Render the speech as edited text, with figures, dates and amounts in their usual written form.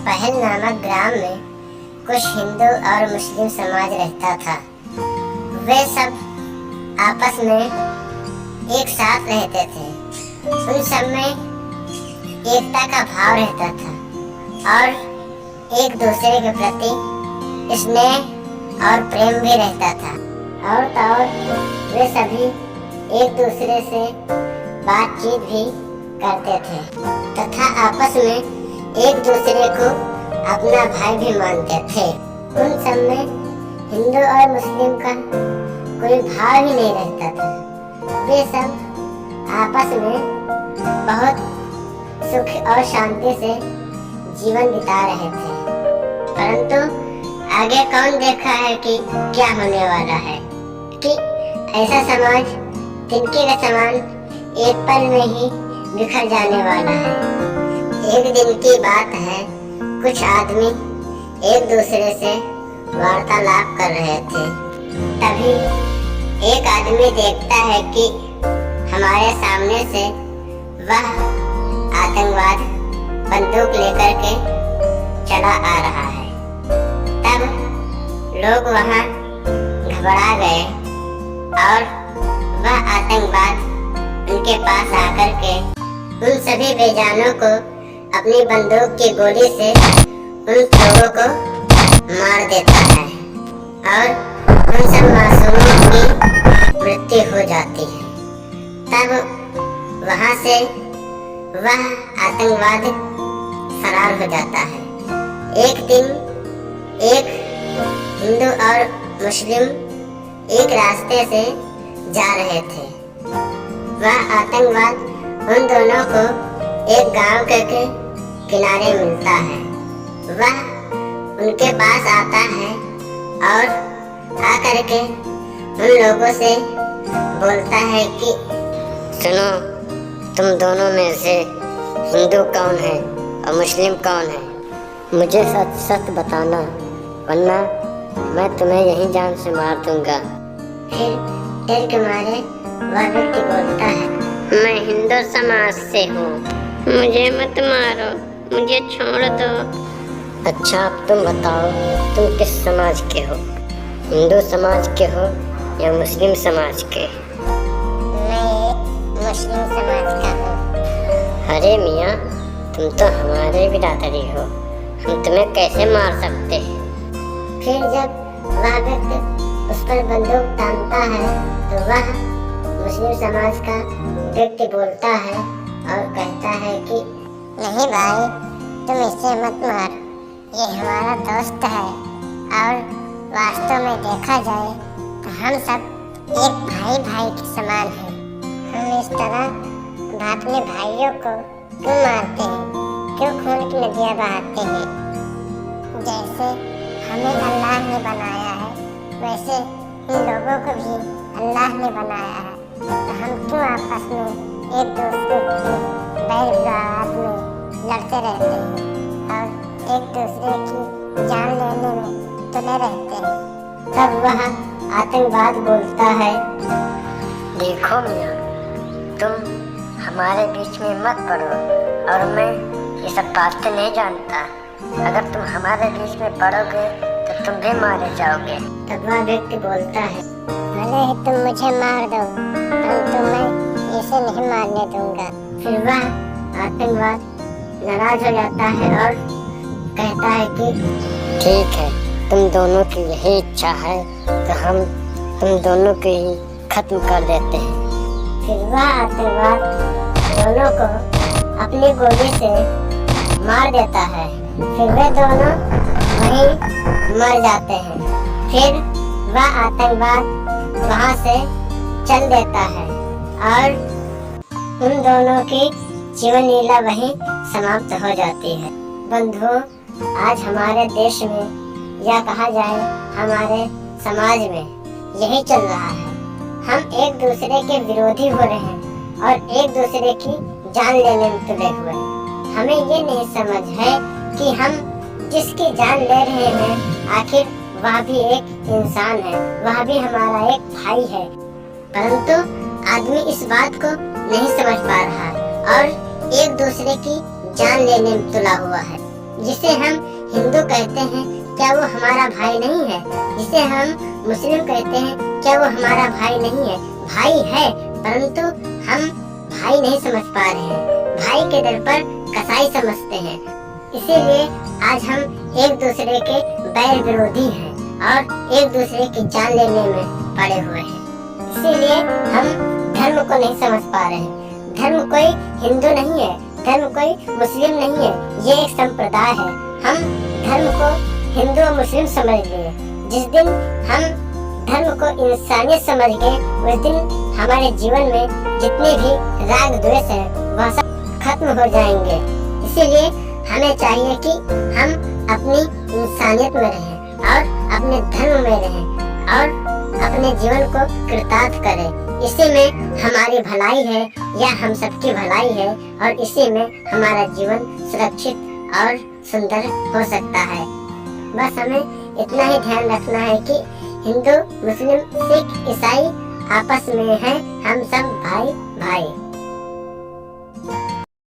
पहल नामक ग्राम में कुछ हिंदू और मुस्लिम समाज रहता था। वे सब आपस में एक साथ रहते थे। उन सब में एकता का भाव रहता था और एक दूसरे के प्रति स्नेह और प्रेम भी रहता था। और तो और वे सभी एक दूसरे से बातचीत भी करते थे तथा आपस में एक दूसरे को अपना भाई भी मानते थे। उन सब में हिंदू और मुस्लिम का कोई भाव ही नहीं रहता था। वे सब आपस में बहुत सुख और शांति से जीवन बिता रहे थे। परंतु आगे कौन देखा है कि क्या होने वाला है, कि ऐसा समाज तिनके का समान एक पल में ही बिखर जाने वाला है। एक दिन की बात है, कुछ आदमी एक दूसरे से वार्तालाप कर रहे थे। तभी एक आदमी देखता है कि हमारे सामने से वह आतंकवाद बंदूक लेकर के चला आ रहा है। तब लोग वहां घबरा गए और वह आतंकवाद उनके पास आकर के उन सभी बेजानों को अपनी बंदूक की गोली से उन लोगों को मार देता है और उन सब मासूमों की मृत्यु हो जाती है। तब वहां से वह आतंकवाद फरार हो जाता है। एक दिन एक हिंदू और मुस्लिम एक रास्ते से जा रहे थे। वह आतंकवाद उन दोनों को एक गांव के किनारे मिलता है। वह उनके पास आता है और आकर के उन लोगों से बोलता है कि सुनो, तुम दोनों में से हिंदू कौन है और मुस्लिम कौन है? मुझे सच सच बताना, वरना मैं तुम्हें यहीं जान से मार दूंगा। फिर डर के मारे वह व्यक्ति बोलता है, मैं हिंदू समाज से हूँ, मुझे मत मारो, मुझे छोड़ दो। अच्छा, अब तुम बताओ, तुम किस समाज के हो? हिंदू समाज के हो या मुस्लिम समाज के? मैं मुस्लिम समाज का हूँ। अरे मियाँ, तुम तो हमारे बिरादरी हो, हम तुम्हें कैसे मार सकते हैं? फिर जब वह व्यक्ति उस पर बंदूक तानता है तो वह मुस्लिम समाज का व्यक्ति बोलता है और कहता है कि नहीं भाई, तुम इसे मत मार, ये हमारा दोस्त है और वास्तव में देखा जाए तो हम सब एक भाई भाई के समान हैं। हम इस तरह अपने भाइयों को क्यों मारते हैं, क्यों खून की नदियाँ बहाते हैं? जैसे हमें अल्लाह ने बनाया है वैसे इन लोगों को भी अल्लाह ने बनाया है, तो हम क्यों आपस में एक दूसरे की बैर विवाद में लड़ते रहते हैं और एक दूसरे की जान लेने में तुले रहते हैं? तब वह आतंकवाद बोलता है, देखो मियाँ, तुम हमारे बीच में मत पड़ो और मैं ये सब बातें नहीं जानता। अगर तुम हमारे बीच में पड़ोगे तो तुम भी मारे जाओगे। तब वह व्यक्ति बोलता है, भले ही तुम मुझे मार दो, परंतु मैं इसे नहीं मारने दूंगा। फिर वह आतंकवाद नाराज हो जाता है और कहता है कि ठीक है, तुम दोनों की यही इच्छा है तो हम तुम दोनों को ही खत्म कर देते हैं। फिर वह आतंकवाद दोनों को अपनी गोली से मार देता है। फिर वे दोनों वहीं मर जाते हैं। फिर वह आतंकवाद वहां से चल देता है और उन दोनों की जीवन लीला वहीं समाप्त हो जाती है। बंधुओं, आज हमारे देश में या कहा जाए हमारे समाज में यही चल रहा है। हम एक दूसरे के विरोधी हो रहे हैं और एक दूसरे की जान लेने में तुले हुए हैं। हमें ये नहीं समझ है कि हम जिसकी जान ले रहे हैं आखिर वह भी एक इंसान है, वह भी हमारा एक भाई है। परंतु आदमी इस बात को नहीं समझ पा रहा है और एक दूसरे की जान लेने में तुला हुआ है। जिसे हम हिंदू कहते हैं क्या वो हमारा भाई नहीं है? जिसे हम मुस्लिम कहते हैं क्या वो हमारा भाई नहीं है? भाई है, परंतु हम भाई नहीं समझ पा रहे हैं। भाई के दर पर कसाई समझते हैं। इसीलिए आज हम एक दूसरे के बैर विरोधी हैं और एक दूसरे की जान लेने में पड़े हुए हैं। इसीलिए हम धर्म को नहीं समझ पा रहे हैं। धर्म कोई हिंदू नहीं है, धर्म कोई मुस्लिम नहीं है, ये एक संप्रदाय है। हम धर्म को हिंदू और मुस्लिम समझ लिए। जिस दिन हम धर्म को इंसानियत समझ गए, उस दिन हमारे जीवन में जितने भी राग द्वेष है वह सब खत्म हो जाएंगे। इसीलिए हमें चाहिए कि हम अपनी इंसानियत में रहें और अपने धर्म में रहें और अपने जीवन को कृतार्थ करें। इसी में हमारी भलाई है या हम सबकी भलाई है और इसी में हमारा जीवन सुरक्षित और सुंदर हो सकता है। बस हमें इतना ही ध्यान रखना है कि हिंदू, मुस्लिम, सिख, ईसाई आपस में हैं हम सब भाई भाई।